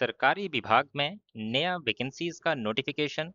सरकारी विभाग में नया वैकेंसीज का नोटिफिकेशन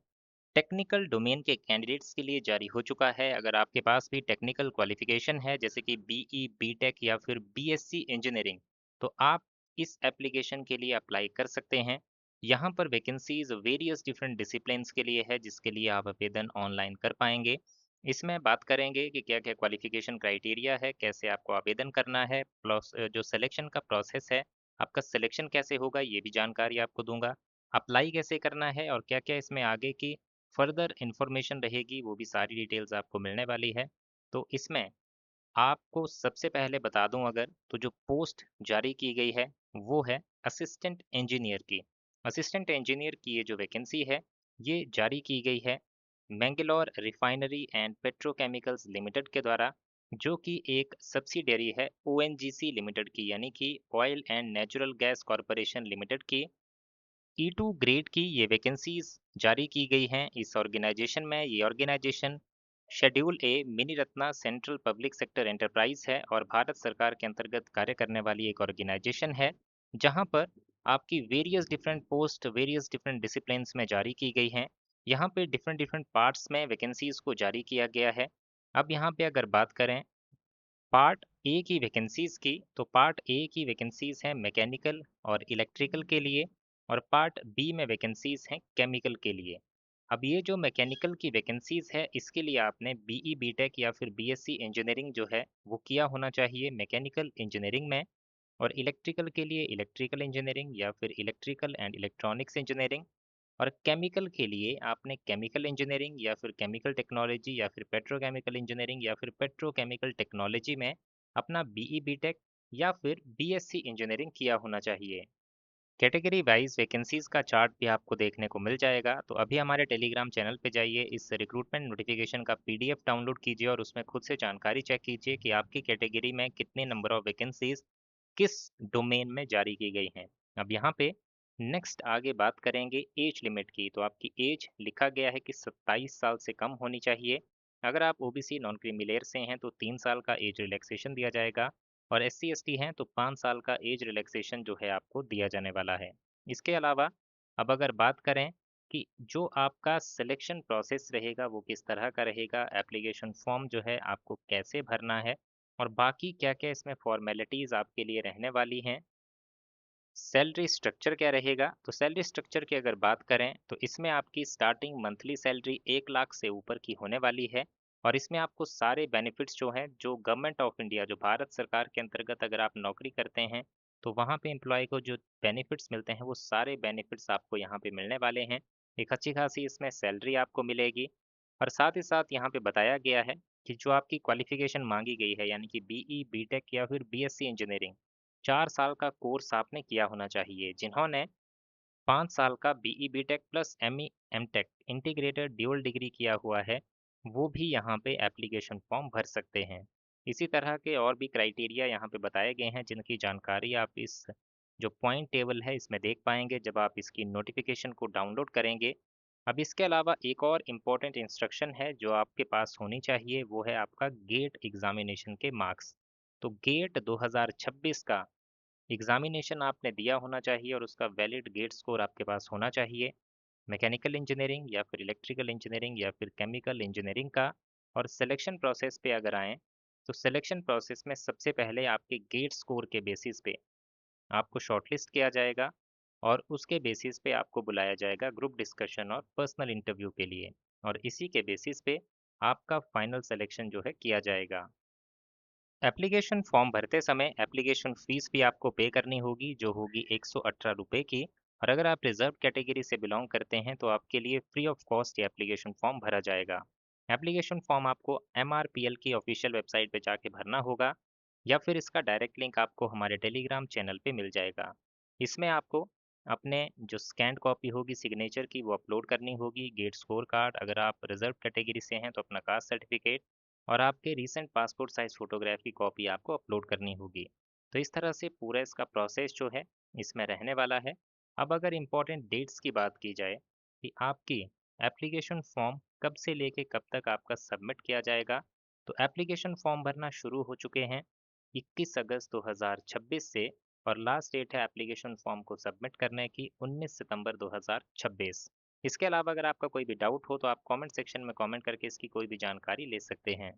टेक्निकल डोमेन के कैंडिडेट्स के लिए जारी हो चुका है। अगर आपके पास भी टेक्निकल क्वालिफिकेशन है जैसे कि बीई, बीटेक या फिर बीएससी इंजीनियरिंग, तो आप इस एप्लीकेशन के लिए अप्लाई कर सकते हैं। यहाँ पर वैकेंसीज वेरियस डिफरेंट डिसिप्लिन्स के लिए है जिसके लिए आप आवेदन ऑनलाइन कर पाएंगे। इसमें बात करेंगे कि क्या क्या क्वालिफिकेशन क्राइटेरिया है, कैसे आपको आवेदन करना है, प्लस जो सिलेक्शन का प्रोसेस है, आपका सिलेक्शन कैसे होगा ये भी जानकारी आपको दूंगा। अप्लाई कैसे करना है और क्या क्या इसमें आगे की फर्दर इंफॉर्मेशन रहेगी वो भी सारी डिटेल्स आपको मिलने वाली है। तो इसमें आपको सबसे पहले बता दूं अगर तो जो पोस्ट जारी की गई है वो है असिस्टेंट इंजीनियर की। असिस्टेंट इंजीनियर की ये जो वैकेंसी है ये जारी की गई है Mangalore refinery and petrochemicals limited के द्वारा, जो कि एक सब्सिडियरी है ओएनजीसी लिमिटेड की, यानी कि oil and natural gas corporation limited की। E2 ग्रेड की ये वैकेंसीज जारी की गई हैं इस ऑर्गेनाइजेशन में। ये organization schedule A mini Ratna central public sector enterprise है और भारत सरकार के अंतर्गत कार्य करने वाली एक ऑर्गेनाइजेशन है, जहां पर आपकी various different post various different disciplines में जारी की गई हैं। यहाँ पे डिफरेंट डिफरेंट पार्ट्स में वैकेंसीज को जारी किया गया है। अब यहाँ पे अगर बात करें पार्ट ए की वैकेंसीज की, तो पार्ट ए की वैकेंसीज हैं मैकेनिकल और इलेक्ट्रिकल के लिए, और पार्ट बी में वैकेंसीज हैं केमिकल के लिए। अब ये जो मैकेनिकल की वैकेंसीज है इसके लिए आपने बीई, बीटेक या फिर बीएससी इंजीनियरिंग जो है वो किया होना चाहिए मैकेनिकल इंजीनियरिंग में, और इलेक्ट्रिकल के लिए इलेक्ट्रिकल इंजीनियरिंग या फिर इलेक्ट्रिकल एंड इलेक्ट्रॉनिक्स इंजीनियरिंग, और केमिकल के लिए आपने केमिकल इंजीनियरिंग या फिर केमिकल टेक्नोलॉजी या फिर पेट्रोकेमिकल इंजीनियरिंग या फिर पेट्रोकेमिकल टेक्नोलॉजी में अपना बीई, बीटेक या फिर बीएससी इंजीनियरिंग किया होना चाहिए। कैटेगरी वाइज वैकेंसीज का चार्ट भी आपको देखने को मिल जाएगा। तो अभी हमारे टेलीग्राम चैनल पे जाइए, इस रिक्रूटमेंट नोटिफिकेशन का पीडीएफ डाउनलोड कीजिए और उसमें खुद से जानकारी चेक कीजिए कि आपकी कैटेगरी में कितने नंबर ऑफ वैकेंसीज किस डोमेन में जारी की गई हैं। अब यहाँ पे नेक्स्ट आगे बात करेंगे एज लिमिट की। तो आपकी एज लिखा गया है कि 27 साल से कम होनी चाहिए। अगर आप ओबीसी नॉन क्रीमिलेयर से हैं तो 3 साल का एज रिलैक्सेशन दिया जाएगा, और SC ST हैं तो 5 साल का एज रिलैक्सेशन जो है आपको दिया जाने वाला है। इसके अलावा अब अगर बात करें कि जो आपका सिलेक्शन प्रोसेस रहेगा वो किस तरह का रहेगा, एप्लीकेशन फॉर्म जो है आपको कैसे भरना है, और बाकी क्या क्या इसमें फॉर्मेलिटीज आपके लिए रहने वाली हैं, सैलरी स्ट्रक्चर क्या रहेगा। तो सैलरी स्ट्रक्चर की अगर बात करें तो इसमें आपकी स्टार्टिंग मंथली सैलरी 1 लाख से ऊपर की होने वाली है, और इसमें आपको सारे बेनिफिट्स जो हैं जो गवर्नमेंट ऑफ इंडिया, जो भारत सरकार के अंतर्गत अगर आप नौकरी करते हैं तो वहाँ पे एम्प्लॉय को जो बेनिफिट्स मिलते हैं वो सारे बेनिफिट्स आपको यहाँ पे मिलने वाले हैं। एक अच्छी खासी इसमें सैलरी आपको मिलेगी, और साथ ही साथ यहाँ पे बताया गया है कि जो आपकी क्वालिफिकेशन मांगी गई है यानी कि बीई, बीटेक या फिर बीएससी इंजीनियरिंग, 4 साल का कोर्स आपने किया होना चाहिए। जिन्होंने 5 साल का BE, BTech plus ME, MTech integrated dual degree किया हुआ है वो भी यहाँ पे एप्लीकेशन फॉर्म भर सकते हैं। इसी तरह के और भी क्राइटेरिया यहाँ पे बताए गए हैं जिनकी जानकारी आप इस जो पॉइंट टेबल है इसमें देख पाएंगे जब आप इसकी नोटिफिकेशन को डाउनलोड करेंगे। अब इसके अलावा एक और इम्पोर्टेंट इंस्ट्रक्शन है जो आपके पास होनी चाहिए, वो है आपका गेट एग्जामिनेशन के मार्क्स। तो गेट 2026 का एग्जामिनेशन आपने दिया होना चाहिए और उसका वैलिड गेट स्कोर आपके पास होना चाहिए, मैकेनिकल इंजीनियरिंग या फिर इलेक्ट्रिकल इंजीनियरिंग या फिर केमिकल इंजीनियरिंग का। और सिलेक्शन प्रोसेस पे अगर आएँ तो सिलेक्शन प्रोसेस में सबसे पहले आपके गेट स्कोर के बेसिस पे आपको शॉर्टलिस्ट किया जाएगा, और उसके बेसिस पे आपको बुलाया जाएगा ग्रुप डिस्कशन और पर्सनल इंटरव्यू के लिए, और इसी के बेसिस पे आपका फाइनल सिलेक्शन जो है किया जाएगा। एप्लीकेशन फॉर्म भरते समय एप्लीकेशन फीस भी आपको पे करनी होगी जो होगी 118 रुपये की, और अगर आप रिजर्व कैटेगरी से बिलोंग करते हैं तो आपके लिए फ्री ऑफ कॉस्ट ये एप्लीकेशन फॉर्म भरा जाएगा। एप्लीकेशन फॉर्म आपको MRPL की ऑफिशियल वेबसाइट पे जाके भरना होगा, या फिर इसका डायरेक्ट लिंक आपको हमारे टेलीग्राम चैनल पे मिल जाएगा। इसमें आपको अपने जो स्कैंड कॉपी होगी सिग्नेचर की वो अपलोड करनी होगी, गेट स्कोर कार्ड, अगर आप रिजर्व कैटेगरी से हैं तो अपना कास्ट सर्टिफिकेट, और आपके रीसेंट पासपोर्ट साइज फोटोग्राफ की कॉपी आपको अपलोड करनी होगी। तो इस तरह से पूरा इसका प्रोसेस जो है इसमें रहने वाला है। अब अगर इम्पोर्टेंट डेट्स की बात की जाए कि आपकी एप्लीकेशन फॉर्म कब से लेके कब तक आपका सबमिट किया जाएगा, तो एप्लीकेशन फॉर्म भरना शुरू हो चुके हैं 21 अगस्त 2026 से, और लास्ट डेट है एप्लीकेशन फॉर्म को सबमिट करने की 19 सितंबर 2026। इसके अलावा अगर आपका कोई भी डाउट हो तो आप कमेंट सेक्शन में कमेंट करके इसकी कोई भी जानकारी ले सकते हैं।